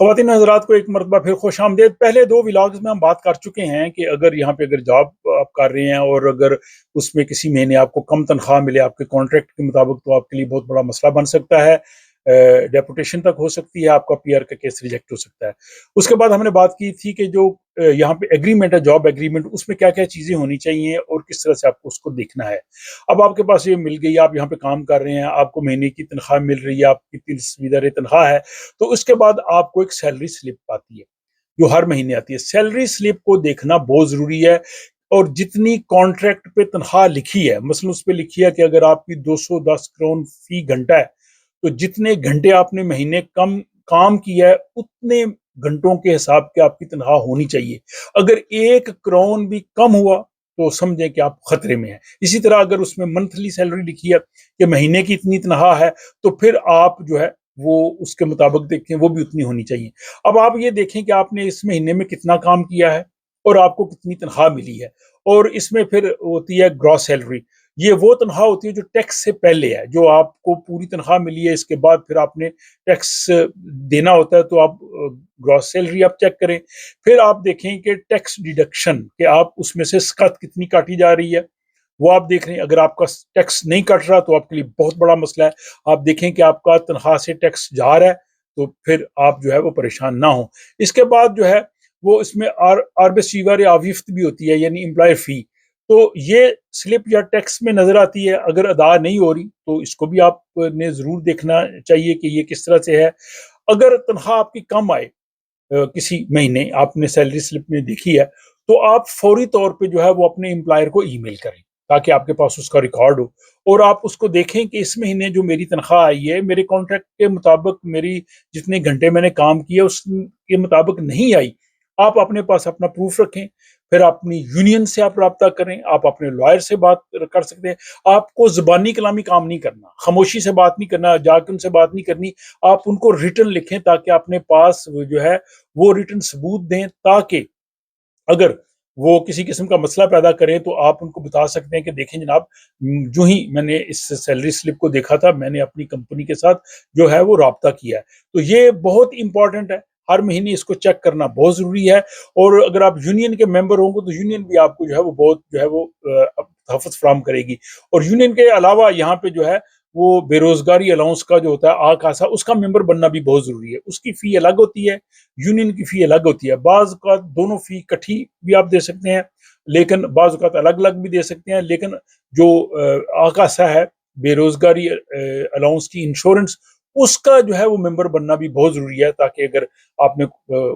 خواتین حضرات کو ایک مرتبہ پھر خوش آمدید۔ پہلے دو ولاگز میں ہم بات کر چکے ہیں کہ اگر یہاں پہ اگر جاب آپ کر رہے ہیں اور اگر اس میں کسی مہینے آپ کو کم تنخواہ ملے آپ کے کانٹریکٹ کے مطابق، تو آپ کے لیے بہت بڑا مسئلہ بن سکتا ہے، ڈیپوٹیشن تک ہو سکتی ہے، آپ کا پی آر کا کیس ریجیکٹ ہو سکتا ہے۔ اس کے بعد ہم نے بات کی تھی کہ جو یہاں پہ ایگریمنٹ ہے، جاب ایگریمنٹ، اس میں کیا کیا چیزیں ہونی چاہیے اور کس طرح سے آپ کو اس کو دیکھنا ہے۔ اب آپ کے پاس یہ مل گئی، آپ یہاں پہ کام کر رہے ہیں، آپ کو مہینے کی تنخواہ مل رہی ہے، آپ کی 30,000 تنخواہ ہے، تو اس کے بعد آپ کو ایک سیلری سلپ آتی ہے جو ہر مہینے آتی ہے۔ سیلری سلپ کو دیکھنا بہت ضروری ہے، اور جتنی کانٹریکٹ پہ تنخواہ لکھی ہے، مثلا اس پہ لکھی ہے کہ اگر آپ کی 210 کرون فی گھنٹہ ہے، تو جتنے گھنٹے آپ نے مہینے کم کام کیا ہے اتنے گھنٹوں کے حساب کے آپ کی تنخواہ ہونی چاہیے۔ اگر 1 کرون بھی کم ہوا تو سمجھیں کہ آپ خطرے میں ہیں۔ اسی طرح اگر اس میں منتھلی سیلری لکھی ہے کہ مہینے کی اتنی تنخواہ ہے، تو پھر آپ جو ہے وہ اس کے مطابق دیکھیں، وہ بھی اتنی ہونی چاہیے۔ اب آپ یہ دیکھیں کہ آپ نے اس مہینے میں کتنا کام کیا ہے اور آپ کو کتنی تنخواہ ملی ہے، اور اس میں پھر ہوتی ہے گراس سیلری۔ یہ وہ تنخواہ ہوتی ہے جو ٹیکس سے پہلے ہے، جو آپ کو پوری تنخواہ ملی ہے، اس کے بعد پھر آپ نے ٹیکس دینا ہوتا ہے، تو آپ گراس سیلری آپ چیک کریں۔ پھر آپ دیکھیں کہ ٹیکس ڈیڈکشن، کہ آپ اس میں سے سقط کتنی کاٹی جا رہی ہے، وہ آپ دیکھ رہے ہیں۔ اگر آپ کا ٹیکس نہیں کٹ رہا تو آپ کے لیے بہت بڑا مسئلہ ہے۔ آپ دیکھیں کہ آپ کا تنخواہ سے ٹیکس جا رہا ہے، تو پھر آپ جو ہے وہ پریشان نہ ہوں۔ اس کے بعد جو ہے وہ اس میں آربیسیور یا آویفت بھی ہوتی ہے، یعنی امپلائر فی، تو یہ سلپ یا ٹیکس میں نظر آتی ہے۔ اگر ادا نہیں ہو رہی تو اس کو بھی آپ نے ضرور دیکھنا چاہیے کہ یہ کس طرح سے ہے۔ اگر تنخواہ آپ کی کم آئے کسی مہینے، آپ نے سیلری سلپ میں دیکھی ہے، تو آپ فوری طور پہ جو ہے وہ اپنے امپلائر کو ای میل کریں تاکہ آپ کے پاس اس کا ریکارڈ ہو، اور آپ اس کو دیکھیں کہ اس مہینے جو میری تنخواہ آئی ہے میرے کانٹریکٹ کے مطابق، میری جتنے گھنٹے میں نے کام کیا اس کے مطابق نہیں آئی۔ آپ اپنے پاس اپنا پروف رکھیں، پھر اپنی یونین سے آپ رابطہ کریں، آپ اپنے لائر سے بات کر سکتے ہیں۔ آپ کو زبانی کلامی کام نہیں کرنا، خاموشی سے بات نہیں کرنا، جا کے ان سے بات نہیں کرنی۔ آپ ان کو ریٹن لکھیں تاکہ اپنے پاس جو ہے وہ ریٹن ثبوت دیں، تاکہ اگر وہ کسی قسم کا مسئلہ پیدا کریں تو آپ ان کو بتا سکتے ہیں کہ دیکھیں جناب، جو ہی میں نے اس سیلری سلپ کو دیکھا تھا، میں نے اپنی کمپنی کے ساتھ جو ہے وہ رابطہ کیا ہے۔ تو یہ بہت امپورٹنٹ ہے، ہر مہینے اس کو چیک کرنا بہت ضروری ہے۔ اور اگر آپ یونین کے ممبر ہوں گے تو یونین بھی آپ کو جو ہے وہ بہت جو ہے وہ تحفظ فراہم کرے گی۔ اور یونین کے علاوہ یہاں پہ جو ہے وہ بے روزگاری الاؤنس کا جو ہوتا ہے آکاسا، اس کا ممبر بننا بھی بہت ضروری ہے۔ اس کی فی الگ ہوتی ہے، یونین کی فی الگ ہوتی ہے۔ بعض اوقات دونوں فی کٹھی بھی آپ دے سکتے ہیں، لیکن بعض اوقات الگ الگ بھی دے سکتے ہیں، لیکن جو آکاسا ہے، بے روزگاری الاؤنس کی انشورنس، اس کا جو ہے وہ ممبر بننا بھی بہت ضروری ہے، تاکہ اگر آپ نے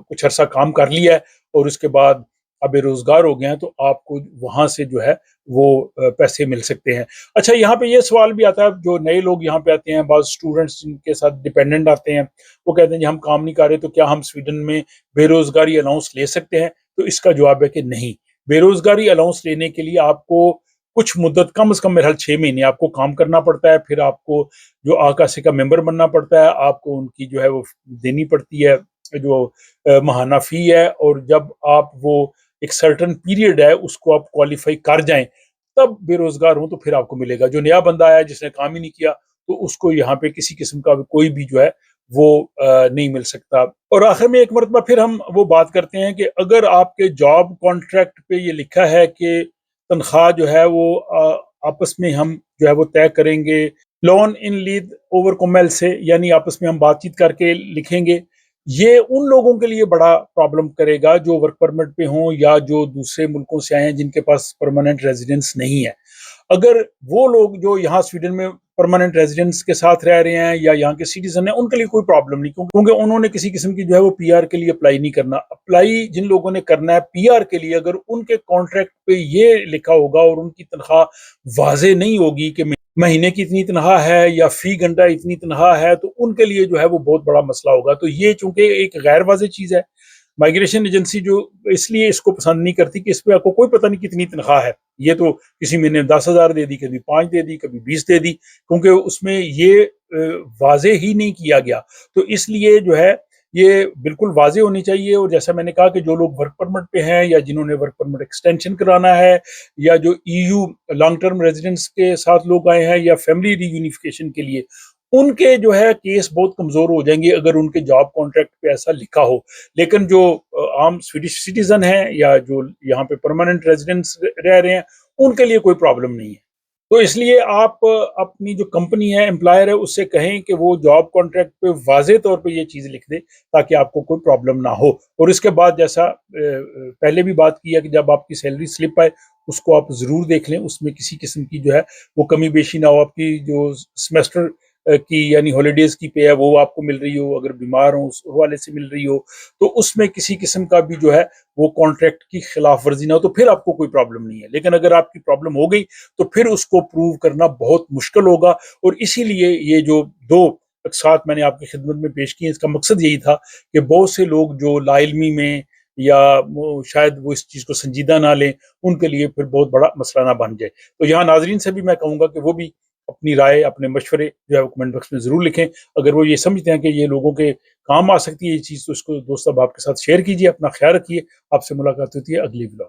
کچھ عرصہ کام کر لیا ہے اور اس کے بعد اب بے روزگار ہو گئے ہیں تو آپ کو وہاں سے جو ہے وہ پیسے مل سکتے ہیں۔ اچھا، یہاں پہ یہ سوال بھی آتا ہے، جو نئے لوگ یہاں پہ آتے ہیں، بعض اسٹوڈنٹس جن کے ساتھ ڈیپینڈنٹ آتے ہیں، وہ کہتے ہیں جی ہم کام نہیں کر رہے، تو کیا ہم سویڈن میں بے روزگاری الاؤنس لے سکتے ہیں؟ تو اس کا جواب ہے کہ نہیں۔ بے روزگاری الاؤنس لینے کے لیے آپ کو کچھ مدت، کم از کم میرے خیال 6 مہینے آپ کو کام کرنا پڑتا ہے، پھر آپ کو جو آکاسے کا ممبر بننا پڑتا ہے، آپ کو ان کی جو ہے وہ دینی پڑتی ہے جو ماہانہ فی ہے، اور جب آپ وہ ایک سرٹن پیریڈ ہے اس کو آپ کوالیفائی کر جائیں تب بے روزگار ہوں تو پھر آپ کو ملے گا۔ جو نیا بندہ آیا جس نے کام ہی نہیں کیا تو اس کو یہاں پہ کسی قسم کا کوئی بھی جو ہے وہ نہیں مل سکتا۔ اور آخر میں ایک مرتبہ پھر ہم وہ بات کرتے ہیں کہ اگر آپ کے جاب کانٹریکٹ پہ یہ لکھا ہے کہ تنخواہ جو ہے وہ آپس میں ہم جو ہے وہ طے کریں گے لون ان لید اوور کومیل سے، یعنی آپس میں ہم بات چیت کر کے لکھیں گے، یہ ان لوگوں کے لیے بڑا پرابلم کرے گا جو ورک پرمٹ پہ ہوں یا جو دوسرے ملکوں سے آئے ہیں جن کے پاس پرماننٹ ریزیڈنس نہیں ہے۔ اگر وہ لوگ جو یہاں سویڈن میں پرماننٹ ریزیڈنس کے ساتھ رہ رہے ہیں یا یہاں کے سٹیزن ہیں، ان کے لیے کوئی پرابلم نہیں، کیونکہ انہوں نے کسی قسم کی جو ہے وہ پی آر کے لیے اپلائی نہیں کرنا۔ اپلائی جن لوگوں نے کرنا ہے پی آر کے لیے، اگر ان کے کانٹریکٹ پہ یہ لکھا ہوگا اور ان کی تنخواہ واضح نہیں ہوگی کہ مہینے کی اتنی تنخواہ ہے یا فی گھنٹہ اتنی تنخواہ ہے، تو ان کے لیے جو ہے وہ بہت بڑا مسئلہ ہوگا۔ تو یہ چونکہ ایک غیر واضح چیز ہے، مائگریشن ایجنسی جو اس لیے اس کو پسند نہیں کرتی کہ اس پہ آپ کو کوئی پتہ نہیں کتنی تنخواہ ہے، یہ تو کسی مہینے 10,000 دے دی، کبھی 5 دے دی، کبھی 20 دے دی، کیونکہ اس میں یہ واضح ہی نہیں کیا گیا۔ تو اس لیے جو ہے یہ بالکل واضح ہونی چاہیے۔ اور جیسا میں نے کہا کہ جو لوگ ورک پرمٹ پہ ہیں یا جنہوں نے ورک پرمٹ ایکسٹینشن کرانا ہے، یا جو E U long term residence کے ساتھ لوگ آئے ہیں یا فیملی ری یونیفیکیشن کے لیے، ان کے جو ہے کیس بہت کمزور ہو جائیں گے اگر ان کے جاب کانٹریکٹ پہ ایسا لکھا ہو. لیکن جو عام سویڈش سٹیزن ہیں یا جو یہاں پہ پرماننٹ ریزیڈنٹس رہ رہے ہیں ان کے لیے کوئی پرابلم نہیں ہے. تو اس لیے آپ اپنی جو کمپنی ہے امپلائر ہے اس سے کہیں کہ وہ جاب کانٹریکٹ پہ واضح طور پہ یہ چیز لکھ دے تاکہ آپ کو کوئی پرابلم نہ ہو. اور اس کے بعد جیسا پہلے بھی بات کی ہے کہ جب آپ کی سیلری سلپ آئے اس کو آپ ضرور دیکھ لیں, اس میں کسی قسم کی جو ہے وہ کمی بیشی نہ ہو. آپ کی جو سمیسٹر کی یعنی ہالیڈیز کی پے ہے وہ آپ کو مل رہی ہو, اگر بیمار ہوں اس حوالے سے مل رہی ہو, تو اس میں کسی قسم کا بھی جو ہے وہ کانٹریکٹ کی خلاف ورزی نہ ہو تو پھر آپ کو کوئی پرابلم نہیں ہے. لیکن اگر آپ کی پرابلم ہو گئی تو پھر اس کو پروو کرنا بہت مشکل ہوگا. اور اسی لیے یہ جو دو اقساط میں نے آپ کی خدمت میں پیش کی ہیں اس کا مقصد یہی تھا کہ بہت سے لوگ جو لا علمی میں یا شاید وہ اس چیز کو سنجیدہ نہ لیں ان کے لیے پھر بہت بڑا مسئلہ نہ بن جائے. تو یہاں ناظرین سے بھی میں کہوں گا کہ وہ بھی اپنی رائے اپنے مشورے جو ہے کمنٹ باکس میں ضرور لکھیں. اگر وہ یہ سمجھتے ہیں کہ یہ لوگوں کے کام آ سکتی ہے یہ چیز تو اس کو دوست احباب کے ساتھ شیئر کیجیے. اپنا خیال رکھیے. آپ سے ملاقات ہوتی ہے اگلی ولاگ.